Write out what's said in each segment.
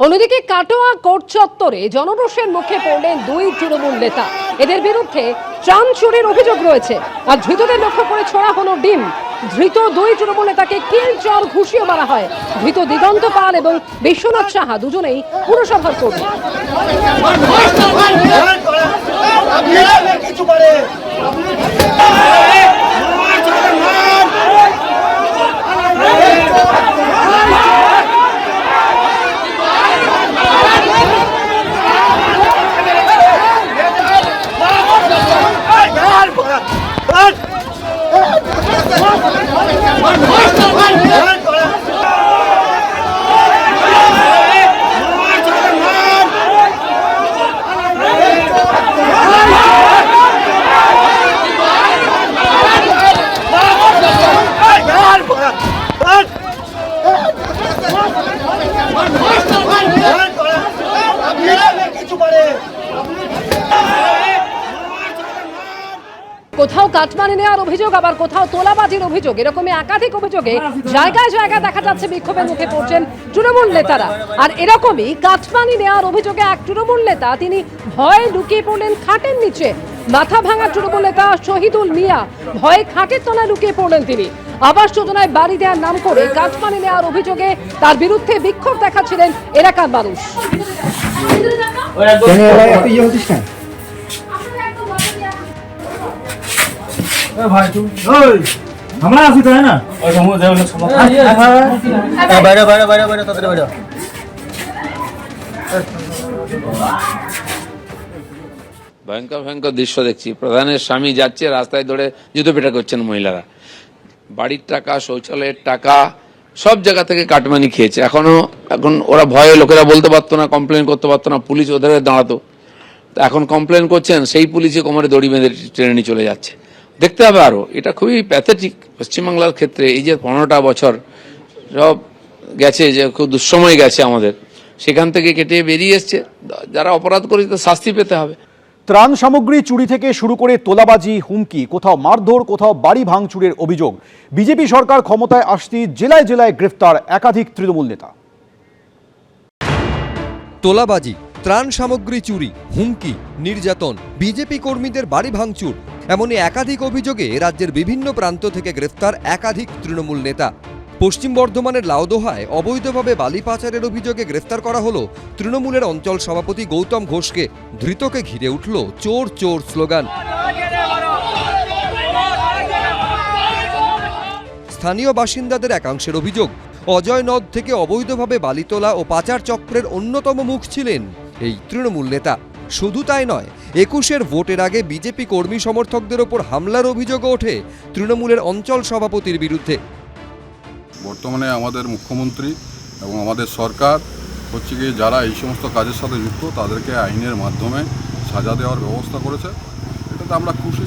অন্যদিকে কাটোয়া কোর্ট চত্বরে জনরোষের মুখে পড়লেন দুই তৃণমূল নেতা। এদের বিরুদ্ধে ত্রাণ চুরির অভিযোগ রয়েছে আর ধৃতদের লক্ষ্য করে ছোড়া হলো ডিম। ধৃত দুই তৃণমূল নেতাকে কিল চর ঘুষিয়ে মারা হয়। ধৃত দিগন্ত পাল এবং বিশ্বনাথ সাহা দুজনেই পুরসভার কর্মী। কোথাও কাটমানি নেওয়ার অভিযোগ, আবার কোথাও তোলাবাজির অভিযোগ, এরকমই একাধিক অভিযোগে জায়গায় জায়গায় দেখা যাচ্ছে বিক্ষোভের মুখে পড়ছেন তৃণমূল নেতারা। আর এরকমই কাটমানি নেওয়ার অভিযোগে এক তৃণমূল নেতা তিনি ভয়ে লুকিয়ে পড়লেন খাটের নিচে। মাথা ভাঙা তৃণমূল নেতা শহীদুল মিয়া ভয়ে খাটের তলায় লুকিয়ে পড়লেন তিনি। আবাস যোজনায় বাড়ি দেওয়ার নাম করে কাটমানি নেওয়ার অভিযোগে তার বিরুদ্ধে বিক্ষোভ দেখাচ্ছিলেন এলাকার মানুষ। আমরা আছি তাই না বাইরে বাইরে বাইরে বাইরে তাদের বাইরে ভয়ঙ্কর ভয়ঙ্কর দৃশ্য দেখছি। প্রধানের স্বামী যাচ্ছে, রাস্তায় ধরে জুতো পেটা করছেন মহিলারা। বাড়ির টাকা, শৌচালয়ের টাকা সব জায়গা থেকে কাটমানি খেয়েছে। এখন ওরা ভয়ে, লোকেরা বলতে পারতো না, কমপ্লেন করতে পারতো না, পুলিশ ওদের দাঁড়াতো। এখন কমপ্লেন করছেন, সেই পুলিশে কোমরে দড়ি বেঁধে ট্রেনে নিয়ে চলে যাচ্ছে। দেখতে হবে আরো, এটা খুবই প্যাথেটিক। পশ্চিমবাংলার ক্ষেত্রে এই যে 15টা বছর সব গেছে, যে খুব দুঃসময় গেছে আমাদের, সেখান থেকে কেটে বেরিয়ে এসছে। যারা অপরাধ করেছে তার শাস্তি পেতে হবে। ত্রাণ সামগ্রী চুরি থেকে শুরু করে তোলাবাজি, হুমকি, কোথাও মারধর, কোথাও বাড়ি ভাঙচুরের অভিযোগ। বিজেপি সরকার ক্ষমতায় আসতেই জেলায় জেলায় গ্রেফতার একাধিক তৃণমূল নেতা। তোলাবাজি, ত্রাণ সামগ্রী চুরি, হুমকি, নির্যাতন, বিজেপি কর্মীদের বাড়ি ভাঙচুর, এমনই একাধিক অভিযোগে রাজ্যের বিভিন্ন প্রান্ত থেকে গ্রেফতার একাধিক তৃণমূল নেতা। পশ্চিম বর্ধমানের লাউদোহায় অবৈধভাবে বালি পাচারের অভিযোগে গ্রেফতার করা হলো তৃণমূলের অঞ্চল সভাপতি গৌতম ঘোষকে। ধৃতকে ঘিরে উঠল চোর চোর স্লোগান। স্থানীয় বাসিন্দাদের একাংশের অভিযোগ, অজয় নদ থেকে অবৈধভাবে বালি তোলা ও পাচার চক্রের অন্যতম মুখ ছিলেন এই তৃণমূল নেতা। শুধু তাই নয়, 21-এর ভোটের আগে বিজেপি কর্মী সমর্থকদের ওপর হামলার অভিযোগও ওঠে তৃণমূলের অঞ্চল সভাপতির বিরুদ্ধে। বর্তমানে আমাদের মুখ্যমন্ত্রী এবং আমাদের সরকার হচ্ছে কি, যারা এই সমস্ত কাজের সাথে যুক্ত তাদেরকে আইনের মাধ্যমে সাজা দেওয়ার ব্যবস্থা করেছে। এটাতে আমরা খুশি,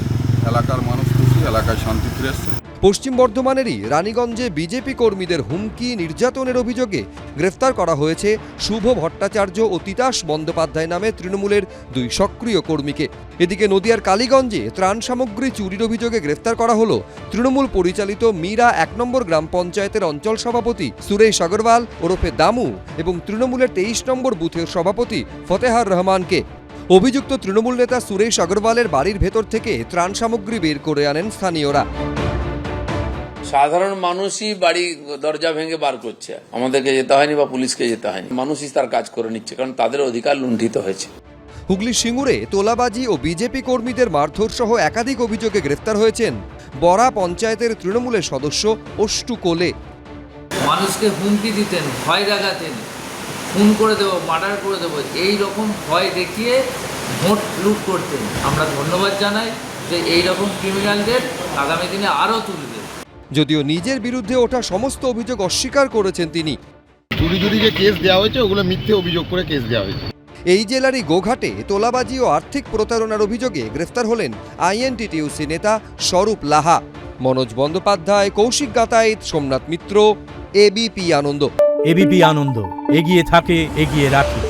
এলাকার মানুষ খুশি, এলাকায় শান্তি ফিরে এসছে। পশ্চিম বর্ধমানেরই রানীগঞ্জে বিজেপি কর্মীদের হুমকি, নির্যাতনের অভিযোগে গ্রেফতার করা হয়েছে শুভ ভট্টাচার্য ও তিতাস বন্দ্যোপাধ্যায় নামে তৃণমূলের দুই সক্রিয় কর্মীকে। এদিকে নদিয়ার কালীগঞ্জে ত্রাণ সামগ্রী চুরির অভিযোগে গ্রেফতার করা হলো তৃণমূল পরিচালিত মীরা 1 নম্বর গ্রাম পঞ্চায়েতের অঞ্চল সভাপতি সুরেশ আগরওয়াল ওরফে দামু এবং তৃণমূলের 23 নম্বর বুথের সভাপতি ফতেহার রহমানকে। অভিযুক্ত তৃণমূল নেতা সুরেশ আগরওয়ালের বাড়ির ভেতর থেকে ত্রাণ সামগ্রী বের করে আনেন স্থানীয়রা। সাধারণ মানুষই বাড়ি দরজা ভেঙে বার করছে, আমাদেরকে যেতে হয়নি বা পুলিশকে যেতে হয়নি। মানুষই তার কাজ করে নিচ্ছে, কারণ তাদের অধিকার লুণ্ঠিত হয়েছে। হুগলি সিঙ্গুরে তোলাবাজি ও বিজেপি কর্মীদের মারধর সহ একাধিক অভিযোগে গ্রেফতার হয়েছেন বরা পঞ্চায়েতের তৃণমূলের সদস্য অষ্টু কোলে। মানুষকে হুমকি দিতেন, ভয় দেখাতেন, খুন করে দেবো, মার্ডার করে দেবো, এই রকম ভয় দেখিয়ে ভোট লুট করতেন। আমরা ধন্যবাদ জানাই যে এই রকম ক্রিমিনালদের আগামী দিনে আরও তুলবে। যদিও নিজের বিরুদ্ধে ওঠা সমস্ত অভিযোগ অস্বীকার করেছেন তিনি। চুরি যে কেস দেওয়া হয়েছে ওগুলো মিথ্যে অভিযোগ করে কেস দেওয়া হয়েছে। এই জেলারই গোঘাটে তোলাবাজি ও আর্থিক প্রতারণার অভিযোগে গ্রেফতার হলেন আইএনটিটিইউসি নেতা স্বরূপ লাহা। মনোজ বন্দ্যোপাধ্যায়, কৌশিক গাতাইত, সোমনাথ মিত্র, এবিপি আনন্দ। এবিপি আনন্দ, এগিয়ে থাকে, এগিয়ে রাখে।